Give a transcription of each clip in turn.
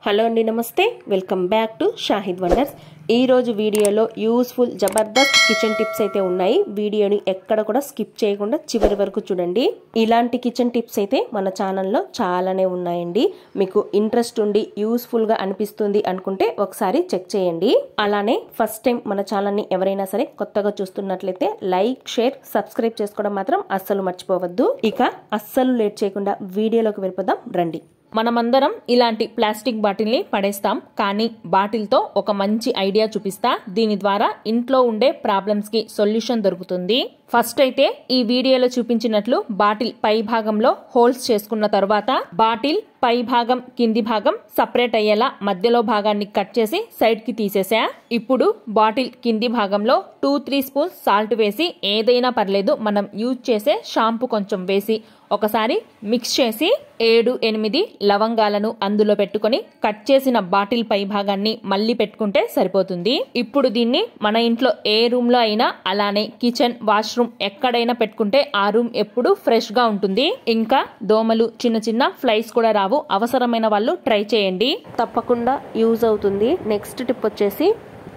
Hello అండి, నమస్తే. Welcome back to Shahid wonders. ఈ రోజు వీడియోలో యూస్ఫుల్ జబర్దస్త్ కిచెన్ టిప్స్ అయితే ఉన్నాయి. వీడియోని ఎక్కడ కూడా స్కిప్ చేయకుండా చివరి వరకు చూడండి. ఇలాంటి కిచెన్ టిప్స్ అయితే మన ఛానల్లో చాలానే ఉన్నాయండి. మీకు ఇంట్రెస్ట్ ఉండి యూస్ఫుల్ గా అనిపిస్తుంది అనుకుంటే ఒకసారి చెక్ చేయండి. అలానే ఫస్ట్ టైం మన ఛానల్ని ఎవరైనా సరే కొత్తగా చూస్తున్నట్లయితే లైక్, షేర్, సబ్స్క్రైబ్ చేసుకోవడం మాత్రం అస్సలు మర్చిపోవద్దు. ఇక అస్సలు లేట్ చేయకుండా వీడియోలోకి వెళ్ళిపోదాం రండి. మనమందరం ఇలాంటి ప్లాస్టిక్ బాటిల్ని పడేస్తాం, కానీ బాటిల్తో ఒక మంచి ఐడియా చూపిస్తా. దీని ద్వారా ఇంట్లో ఉండే ప్రాబ్లమ్స్ కి సొల్యూషన్ దొరుకుతుంది. ఫస్ట్ అయితే ఈ వీడియోలో చూపించినట్లు బాటిల్ పై భాగంలో హోల్స్ చేసుకున్న తర్వాత బాటిల్ పై భాగం కింది భాగం సపరేట్ అయ్యేలా మధ్యలో భాగాన్ని కట్ చేసి సైడ్ కి తీసేసా. ఇప్పుడు బాటిల్ కింది భాగంలో 2-3 స్పూన్స్ సాల్ట్ వేసి, ఏదైనా పర్లేదు, మనం యూజ్ చేసే షాంపూ కొంచెం వేసి ఒకసారి మిక్స్ చేసి 7-8 లవంగాలను అందులో పెట్టుకొని కట్ చేసిన బాటిల్ పై భాగాన్ని మళ్ళీ పెట్టుకుంటే సరిపోతుంది. ఇప్పుడు దీన్ని మన ఇంట్లో ఏ రూమ్ లో అయినా, అలానే కిచెన్, వాష్రూమ్ ఎక్కడైనా పెట్టుకుంటే ఆ రూమ్ ఎప్పుడు ఫ్రెష్ గా ఉంటుంది. ఇంకా దోమలు, చిన్న చిన్న ఫ్లైస్ కూడా రావు. అవసరమైన వాళ్ళు ట్రై చేయండి, తప్పకుండా యూజ్ అవుతుంది. నెక్స్ట్ టిప్ వచ్చేసి,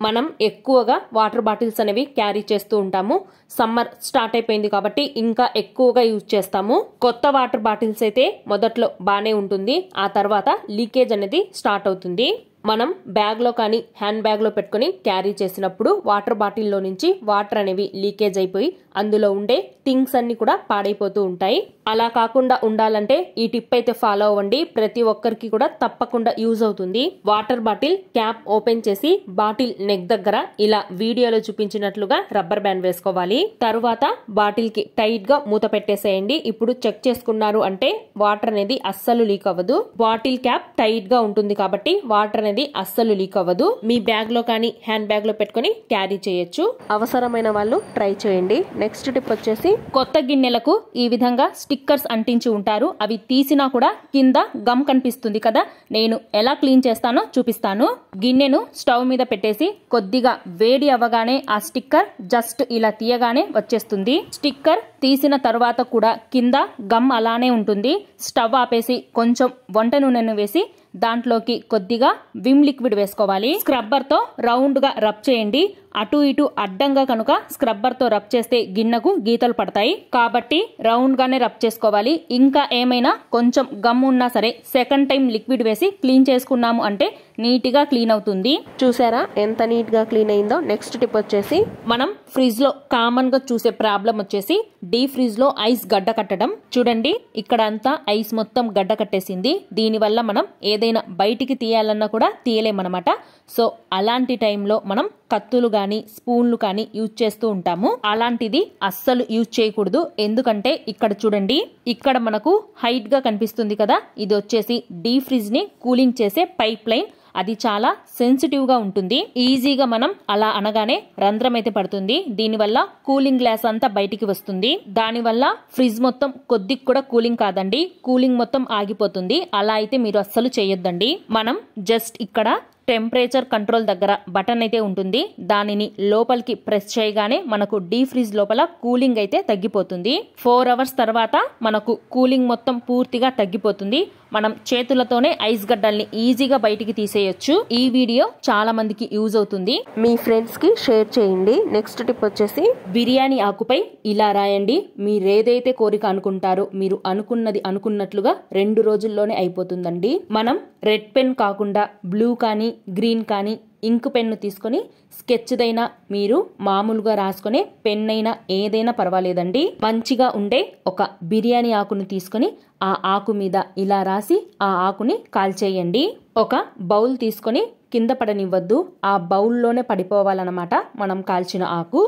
మనం ఎక్కువగా వాటర్ బాటిల్స్ అనేవి క్యారీ చేస్తూ ఉంటాము. సమ్మర్ స్టార్ట్ అయిపోయింది కాబట్టి ఇంకా ఎక్కువగా యూజ్ చేస్తాము. కొత్త వాటర్ బాటిల్స్ అయితే మొదట్లో బానే ఉంటుంది, ఆ తర్వాత లీకేజ్ అనేది స్టార్ట్ అవుతుంది. మనం బ్యాగ్ లో కానీ హ్యాండ్ బ్యాగ్ లో పెట్టుకుని క్యారీ చేసినప్పుడు వాటర్ బాటిల్లో నుంచి వాటర్ అనేవి లీకేజ్ అయిపోయి అందులో ఉండే థింగ్స్ అన్ని కూడా పాడైపోతూ ఉంటాయి. అలా కాకుండా ఉండాలంటే ఈ టిప్ అయితే ఫాలో అవ్వండి. ప్రతి ఒక్కరికి కూడా తప్పకుండా యూజ్ అవుతుంది. వాటర్ బాటిల్ క్యాప్ ఓపెన్ చేసి బాటిల్ నెక్ దగ్గర ఇలా వీడియోలో చూపించినట్లుగా రబ్బర్ బ్యాండ్ వేసుకోవాలి. తరువాత బాటిల్ కి టైట్ గా మూత పెట్టేసేయండి. ఇప్పుడు చెక్ చేసుకున్నారు అంటే వాటర్ అనేది అస్సలు లీక్ అవ్వదు. బాటిల్ క్యాప్ టైట్ గా ఉంటుంది కాబట్టి వాటర్ అనేది అస్సలు లీక్ అవ్వదు. మీ బ్యాగ్ లో కానీ హ్యాండ్ బ్యాగ్ లో పెట్టుకుని క్యారీ చేయొచ్చు. అవసరమైన వాళ్ళు ట్రై చేయండి. నెక్స్ట్ టిప్ వచ్చేసి, కొత్త గిన్నెలకు ఈ విధంగా స్టిక్కర్స్ అంటించి ఉంటారు. అవి తీసినా కూడా కింద గమ్ కనిపిస్తుంది కదా. నేను ఎలా క్లీన్ చేస్తానో చూపిస్తాను. గిన్నెను స్టవ్ మీద పెట్టేసి కొద్దిగా వేడి అవ్వగానే ఆ స్టిక్కర్ జస్ట్ ఇలా తీయగానే వచ్చేస్తుంది. స్టిక్కర్ తీసిన తర్వాత కూడా కింద గమ్ అలానే ఉంటుంది. స్టవ్ ఆపేసి కొంచెం వంట నూనెను వేసి దాంట్లోకి కొద్దిగా విమ్ లిక్విడ్ వేసుకోవాలి. స్క్రబ్బర్ తో రౌండ్ గా రబ్ చేయండి. అటు ఇటు అడ్డంగా కనుక స్క్రబ్బర్ తో రబ్ చేస్తే గిన్నెకు గీతలు పడతాయి, కాబట్టి రౌండ్ గానే రబ్ చేసుకోవాలి. ఇంకా ఏమైనా కొంచెం గమ్ ఉన్నా సరే సెకండ్ టైం లిక్విడ్ వేసి క్లీన్ చేసుకున్నాము అంటే నీట్ గా క్లీన్ అవుతుంది. చూసారా ఎంత నీట్ గా క్లీన్ అయిందో. నెక్స్ట్ టిప్ వచ్చేసి, మనం ఫ్రిడ్జ్ లో కామన్ గా చూసే ప్రాబ్లం వచ్చేసి డీప్ ఫ్రిడ్జ్ లో ఐస్ గడ్డ కట్టడం. చూడండి, ఇక్కడ అంతా ఐస్ మొత్తం గడ్డ కట్టేసింది. దీని వల్ల మనం ఏదైనా బయటికి తీయాలన్నా కూడా తీయలేమన్నమాట. సో అలాంటి టైంలో మనం కత్తులు గాని స్పూన్లు కానీ యూజ్ చేస్తూ ఉంటాము. అలాంటిది అస్సలు యూజ్ చేయకూడదు. ఎందుకంటే ఇక్కడ చూడండి, ఇక్కడ మనకు హైట్ గా కనిపిస్తుంది కదా, ఇది వచ్చేసి డీప్ ఫ్రిడ్జ్ ని కూలింగ్ చేసే పైప్ లైన్. అది చాలా సెన్సిటివ్ గా ఉంటుంది. ఈజీగా మనం అలా అనగానే రంధ్రం అయితే పడుతుంది. దీనివల్ల కూలింగ్ గ్లాస్ అంతా బయటికి వస్తుంది. దానివల్ల ఫ్రిడ్జ్ మొత్తం కొద్దిగా కూడా కూలింగ్ కాదండి, కూలింగ్ మొత్తం ఆగిపోతుంది. అలా అయితే మీరు అస్సలు చేయొద్దండి. మనం జస్ట్ ఇక్కడ టెంపరేచర్ కంట్రోల్ దగ్గర బటన్ అయితే ఉంటుంది. దానిని లోపలికి ప్రెస్ చేయగానే మనకు డీప్ ఫ్రిడ్జ్ లోపల కూలింగ్ అయితే తగ్గిపోతుంది. 4 అవర్స్ తర్వాత మనకు కూలింగ్ మొత్తం పూర్తిగా తగ్గిపోతుంది. మనం చేతులతోనే ఐస్ గడ్డల్ని ఈజీగా బయటికి తీసేయొచ్చు. ఈ వీడియో చాలా మందికి యూజ్ అవుతుంది. మీ ఫ్రెండ్స్ కి షేర్ చేయండి. నెక్స్ట్ టిప్ వచ్చేసి, బిర్యానీ ఆకుపై ఇలా రాయండి. మీరేదైతే కోరిక అనుకుంటారో మీరు అనుకున్నది అనుకున్నట్లుగా 2 రోజుల్లోనే అయిపోతుందండి. మనం రెడ్ పెన్ కాకుండా బ్లూ కానీ గ్రీన్ కానీ ఇంక్ పెన్ను తీసుకొని స్కెచ్ దైనా మీరు మామూలుగా రాసుకునే పెన్ అయినా ఏదైనా పర్వాలేదండి. మంచిగా ఉండే ఒక బిర్యానీ ఆకును తీసుకొని ఆ ఆకు మీద ఇలా రాసి ఆ ఆకుని కాల్చేయండి. ఒక బౌల్ తీసుకొని కింద పడనివ్వద్దు, ఆ బౌల్లోనే పడిపోవాలన్నమాట మనం కాల్చిన ఆకు.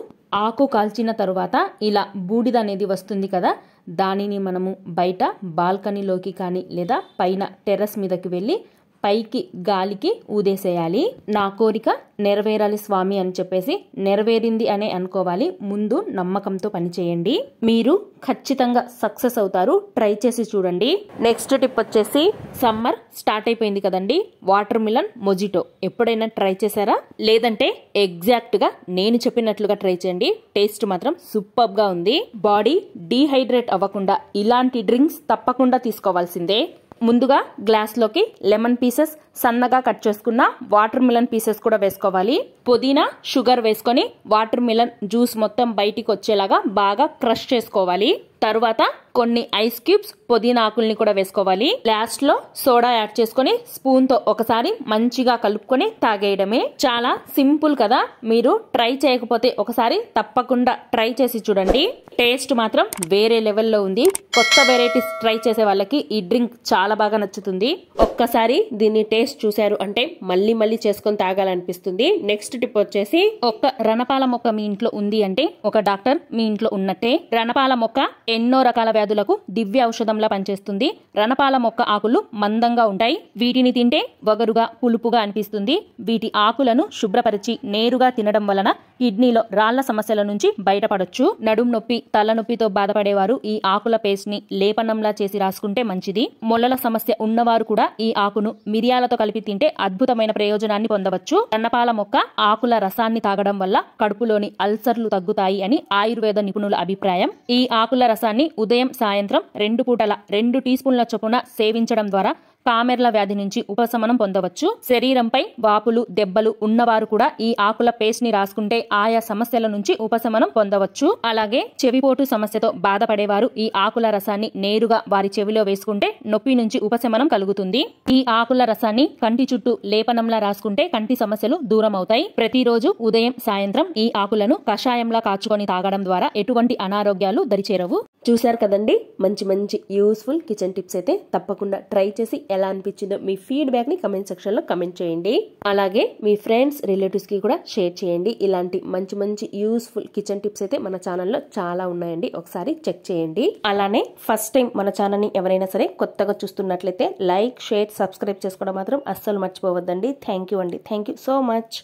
ఆకు కాల్చిన తరువాత ఇలా బూడిద అనేది వస్తుంది కదా, దానిని మనము బయట బాల్కనీలోకి కానీ లేదా పైన టెర్రస్ మీదకి వెళ్ళి పైకి గాలికి ఊదేసేయాలి. నా కోరిక నెరవేరాలి స్వామి అని చెప్పేసి నెరవేరింది అనే అనుకోవాలి. ముందు నమ్మకంతో పని చేయండి, మీరు ఖచ్చితంగా సక్సెస్ అవుతారు. ట్రై చేసి చూడండి. నెక్స్ట్ టిప్ వచ్చేసి, సమ్మర్ స్టార్ట్ అయిపోయింది కదండి, వాటర్ మిలన్ మొజిటో ఎప్పుడైనా ట్రై చేశారా? లేదంటే ఎగ్జాక్ట్ గా నేను చెప్పినట్లుగా ట్రై చేయండి. టేస్ట్ మాత్రం సూపర్ గా ఉంది. బాడీ డీహైడ్రేట్ అవ్వకుండా ఇలాంటి డ్రింక్స్ తప్పకుండా తీసుకోవాల్సిందే. ముందుగా గ్లాస్ లోకి లెమన్ పీసెస్ సన్నగా కట్ చేసుకున్న వాటర్ మిలన్ పీసెస్ కూడా వేసుకోవాలి. పుదీనా, షుగర్ వేసుకొని వాటర్ మిలన్ జ్యూస్ మొత్తం బయటికి వచ్చేలాగా బాగా క్రష్ చేసుకోవాలి. తరువాత కొన్ని ఐస్ క్యూబ్స్, పుదీనా ఆకుల్ని కూడా వేసుకోవాలి. లాస్ట్ లో సోడా యాడ్ చేసుకొని స్పూన్ తో ఒకసారి మంచిగా కలుపుకొని తాగేయడమే. చాలా సింపుల్ కదా, మీరు ట్రై చేయకపోతే ఒకసారి తప్పకుండా ట్రై చేసి చూడండి. టేస్ట్ మాత్రం వేరే లెవెల్లో ఉంది. కొత్త వెరైటీస్ ట్రై చేసే వాళ్ళకి ఈ డ్రింక్ చాలా బాగా నచ్చుతుంది. ఒక్కసారి దీన్ని టేస్ట్ చూశారు అంటే మళ్ళీ మళ్ళీ చేసుకొని తాగాలనిపిస్తుంది. నెక్స్ట్ టిప్ వచ్చేసి, ఒక్క రణపాల మొక్క మీ ఇంట్లో ఉంది అంటే ఒక డాక్టర్ మీ ఇంట్లో ఉన్నట్టే. రణపాల మొక్క ఎన్నో రకాల వ్యాధులకు దివ్య ఔషధంలా పనిచేస్తుంది. రణపాల మొక్క ఆకులు మందంగా ఉంటాయి. వీటిని తింటే వగరుగా, పులుపుగా అనిపిస్తుంది. వీటి ఆకులను శుభ్రపరిచి నేరుగా తినడం వలన కిడ్నీలో రాళ్ల సమస్యల నుంచి బయటపడొచ్చు. నడుం నొప్పి, తలనొప్పితో బాధపడేవారు ఈ ఆకుల పేస్ట్ ని లేపనంలా చేసి రాసుకుంటే మంచిది. మొలల సమస్య ఉన్నవారు కూడా ఈ ఆకును మిరియాలతో కలిపి తింటే అద్భుతమైన ప్రయోజనాన్ని పొందవచ్చు. రణపాల మొక్క ఆకుల రసాన్ని తాగడం వల్ల కడుపులోని అల్సర్లు తగ్గుతాయి అని ఆయుర్వేద నిపుణుల అభిప్రాయం. ఈ ఆకుల రసాన్ని ఉదయం, సాయంత్రం 2 పూటల 2 టీ స్పూన్ల చొప్పున సేవించడం ద్వారా కామెర్ల వ్యాధి నుంచి ఉపశమనం పొందవచ్చు. శరీరంపై వాపులు, దెబ్బలు ఉన్నవారు కూడా ఈ ఆకుల పేస్ట్ ని రాసుకుంటే ఆయా సమస్యల నుంచి ఉపశమనం పొందవచ్చు. అలాగే చెవిపోటు సమస్యతో బాధపడేవారు ఈ ఆకుల రసాన్ని నేరుగా వారి చెవిలో వేసుకుంటే నొప్పి నుంచి ఉపశమనం కలుగుతుంది. ఈ ఆకుల రసాన్ని కంటి చుట్టూ లేపనంలా రాసుకుంటే కంటి సమస్యలు దూరం అవుతాయి. ప్రతిరోజు ఉదయం, సాయంత్రం ఈ ఆకులను కషాయంలా కాచుకొని తాగడం ద్వారా ఎటువంటి అనారోగ్యాలు దరిచేరవు. చూశారు కదండి, మంచి మంచి యూస్ఫుల్ కిచెన్ టిప్స్ అయితే తప్పకుండా ట్రై చేసి ఎలా అనిపించిందో మీ ఫీడ్బ్యాక్ ని కమెంట్ సెక్షన్ లో కమెంట్ చేయండి. అలాగే మీ ఫ్రెండ్స్, రిలేటివ్స్ కి కూడా షేర్ చేయండి. ఇలాంటి మంచి మంచి యూస్ఫుల్ కిచెన్ టిప్స్ అయితే మన ఛానల్లో చాలా ఉన్నాయండి, ఒకసారి చెక్ చేయండి. అలానే ఫస్ట్ టైం మన ఛానల్ ని ఎవరైనా సరే కొత్తగా చూస్తున్నట్లయితే లైక్, షేర్, సబ్స్క్రైబ్ చేసుకోవడం మాత్రం అస్సలు మర్చిపోవద్దండి. థ్యాంక్ యూ అండి. Thank you so much.